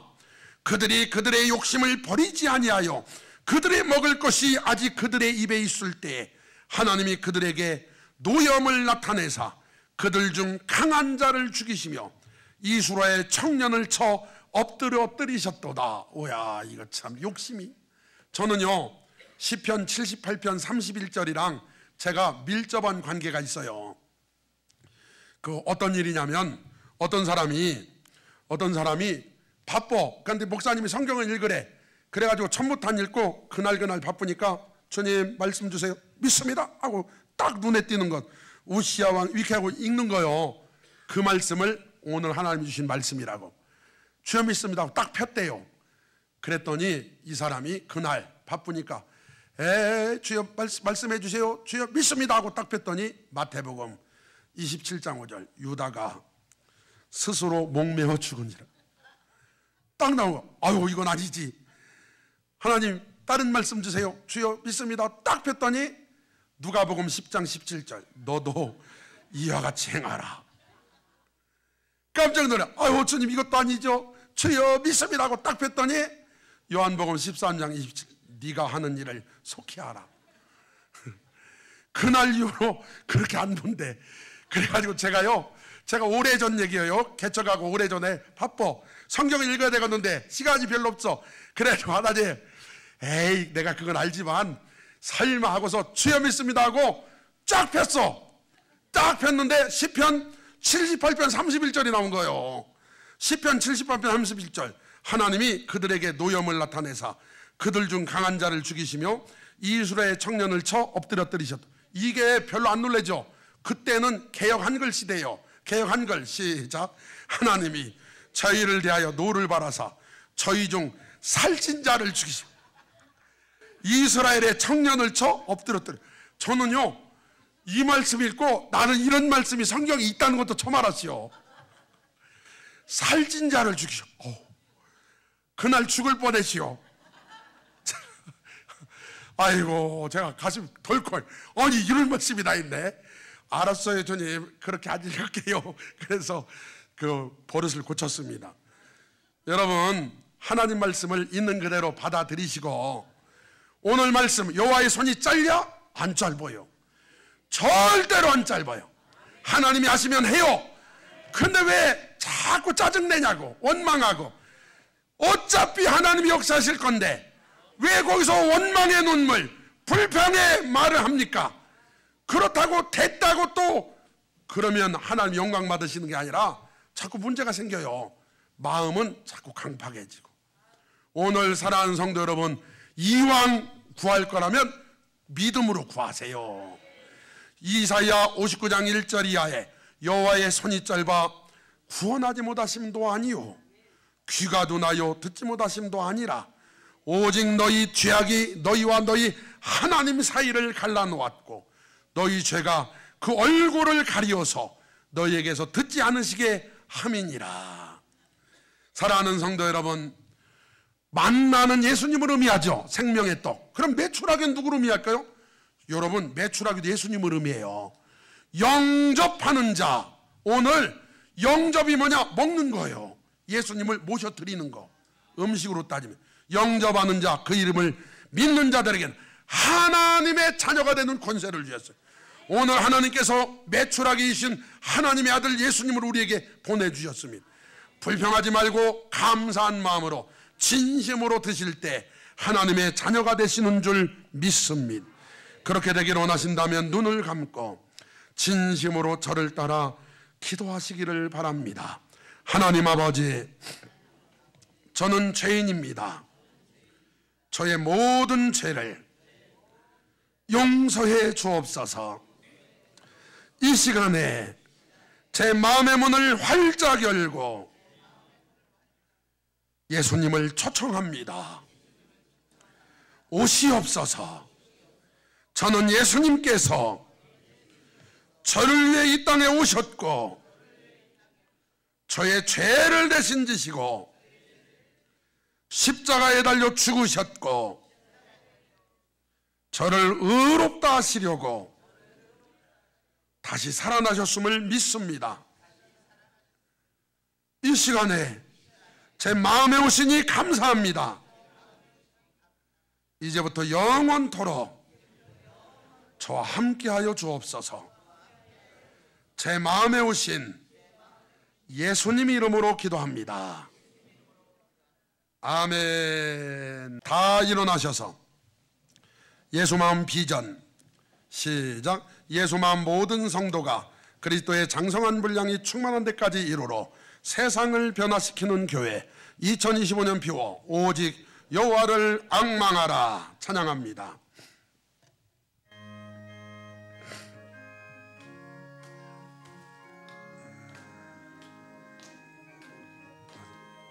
그들이 그들의 욕심을 버리지 아니하여 그들의 먹을 것이 아직 그들의 입에 있을 때에 하나님이 그들에게 노염을 나타내사 그들 중 강한 자를 죽이시며 이스라엘 청년을 쳐 엎드려뜨리셨도다. 오야, 이거 참 욕심이. 저는요 시편 78편 31절이랑 제가 밀접한 관계가 있어요. 그 어떤 일이냐면 어떤 사람이 바빠. 그런데 목사님이 성경을 읽으래. 그래가지고 처음부터 안 읽고 그날 바쁘니까 주님 말씀 주세요. 믿습니다 하고 딱 눈에 띄는 것 우시아 왕 이렇게 하고 읽는 거요. 그 말씀을 오늘 하나님이 주신 말씀이라고. 주여 믿습니다 하고 딱 폈대요. 그랬더니 이 사람이 그날 바쁘니까 주여 말씀해 주세요. 주여 믿습니다 하고 딱 폈더니 마태복음 27장 5절 유다가 스스로 목매어 죽으니라. 딱 나오고 아유 이건 아니지. 하나님 다른 말씀 주세요. 주여 믿습니다. 딱 폈더니 누가복음 10장 17절 너도 이와 같이 행하라. 깜짝 놀라. 아유 주님 이것도 아니죠. 주여 믿습니다 하고 딱 폈더니 요한복음 13장 27 네가 하는 일을 속히 하라. 그날 이후로 그렇게 안 본대. 그래가지고 제가 오래전 얘기예요. 개척하고 오래전에 바빠. 성경을 읽어야 되겠는데 시간이 별로 없어. 그래가지고 하나님 에이 내가 그건 알지만 설마 하고서 주여 믿습니다 하고 쫙 폈어. 딱 폈는데 시편 78편 31절이 나온 거예요. 시편 78편 31절 하나님이 그들에게 노염을 나타내사 그들 중 강한 자를 죽이시며 이스라엘 청년을 쳐 엎드려뜨리셨다. 이게 별로 안 놀라죠. 그때는 개역 한글 시대예요. 개역 한글 시작. 하나님이 저희를 대하여 노를 바라사 저희 중 살찐 자를 죽이시고 이스라엘의 청년을 쳐 엎드려뜨려. 저는요 이 말씀 읽고 나는 이런 말씀이 성경에 있다는 것도 처음 알았어요. 살찐 자를 죽이셔. 그날 죽을 뻔했지요. 아이고 제가 가슴 덜컥. 아니 이런 말씀이 다 있네. 알았어요 주님 그렇게 안 읽을게요. 그래서 그 버릇을 고쳤습니다. 여러분 하나님 말씀을 있는 그대로 받아들이시고 오늘 말씀 여호와의 손이 짧냐? 안 짧아요. 절대로 안 짧아요. 하나님이 하시면 해요. 근데 왜 자꾸 짜증내냐고 원망하고. 어차피 하나님이 역사하실 건데 왜 거기서 원망의 눈물 불평의 말을 합니까? 그렇다고 됐다고 또 그러면 하나님 영광 받으시는 게 아니라 자꾸 문제가 생겨요. 마음은 자꾸 강팍해지고. 오늘 사랑하는 성도 여러분 이왕 구할 거라면 믿음으로 구하세요. 이사야 59장 1절 이하에 여호와의 손이 짧아 구원하지 못하심도 아니요 귀가 둔하여 듣지 못하심도 아니라 오직 너희 죄악이 너희와 너희 하나님 사이를 갈라놓았고 너희 죄가 그 얼굴을 가리어서 너희에게서 듣지 않으시게 함이니라. 사랑하는 성도 여러분 만나는 예수님을 의미하죠. 생명의 떡. 그럼 메추라기는 누구를 의미할까요? 여러분 메추라기도 예수님을 의미해요. 영접하는 자. 오늘 영접이 뭐냐? 먹는 거예요. 예수님을 모셔드리는 거. 음식으로 따지면 영접하는 자 그 이름을 믿는 자들에게는 하나님의 자녀가 되는 권세를 주셨어요. 오늘 하나님께서 메추라기이신 하나님의 아들 예수님을 우리에게 보내주셨습니다. 불평하지 말고 감사한 마음으로 진심으로 드실 때 하나님의 자녀가 되시는 줄 믿습니다. 그렇게 되기를 원하신다면 눈을 감고 진심으로 저를 따라 기도하시기를 바랍니다. 하나님 아버지, 저는 죄인입니다. 저의 모든 죄를 용서해 주옵소서. 이 시간에 제 마음의 문을 활짝 열고 예수님을 초청합니다. 오시옵소서. 저는 예수님께서 저를 위해 이 땅에 오셨고 저의 죄를 대신 지시고 십자가에 달려 죽으셨고 저를 의롭다 하시려고 다시 살아나셨음을 믿습니다. 이 시간에 제 마음에 오시니 감사합니다. 이제부터 영원토록 저와 함께하여 주옵소서. 제 마음에 오신 예수님 이름으로 기도합니다. 아멘. 다 일어나셔서 예수마음 비전 시작. 예수마음 모든 성도가 그리스도의 장성한 분량이 충만한 데까지 이르러 세상을 변화시키는 교회 2025년 피워 오직 여호와를 앙망하라 찬양합니다.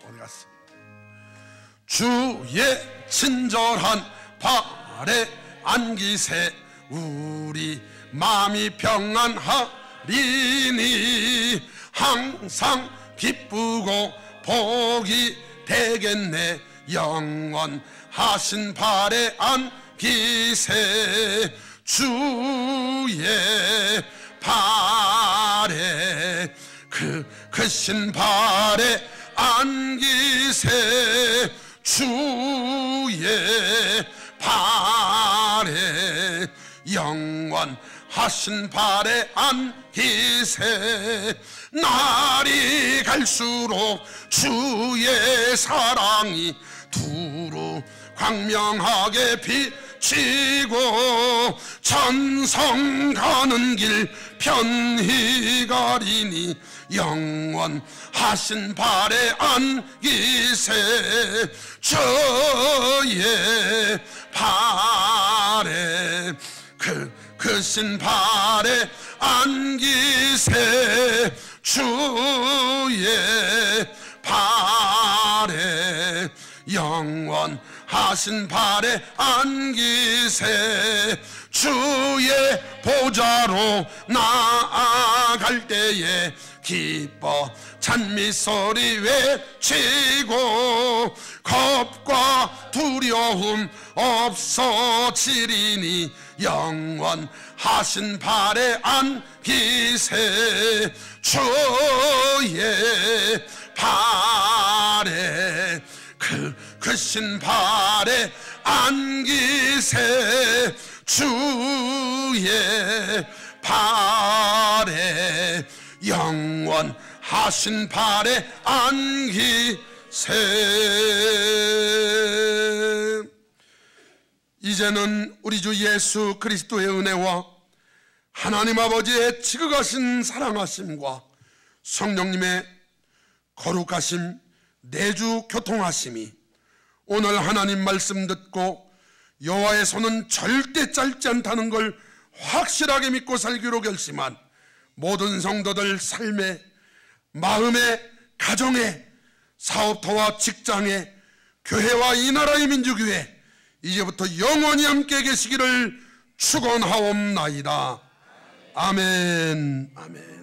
어디 갔어? 주의 친절한 발에 안기세 우리 마음이 평안하리니 항상 기쁘고 복이 되겠네. 영원하신 발에 안기세 주의 발에 크신 발에 안기세 주의 발에 영원하신 발에 안기세 날이 갈수록 주의 사랑이 두루 광명하게 비치고 천성 가는 길 편히 가리니 영원하신 발에 안기세 저의 발에 크신 발에 안기세 주의 발에 영원하신 발에 안기세 주의 보좌로 나아갈 때에 기뻐 찬미소리 외치고 겁과 두려움 없어지리니 영원하신 발에 안기세 주의 발에 크신 발에 안기세 주의 발에 영원하신 발에 안기세. 이제는 우리 주 예수 그리스도의 은혜와 하나님 아버지의 지극하신 사랑하심과 성령님의 거룩하심 내주 교통하심이 오늘 하나님 말씀 듣고 여호와의 손은 절대 짧지 않다는 걸 확실하게 믿고 살기로 결심한 모든 성도들 삶에, 마음에, 가정에, 사업터와 직장에, 교회와 이 나라의 민주교회 이제부터 영원히 함께 계시기를 축원하옵나이다. 아멘. 아멘.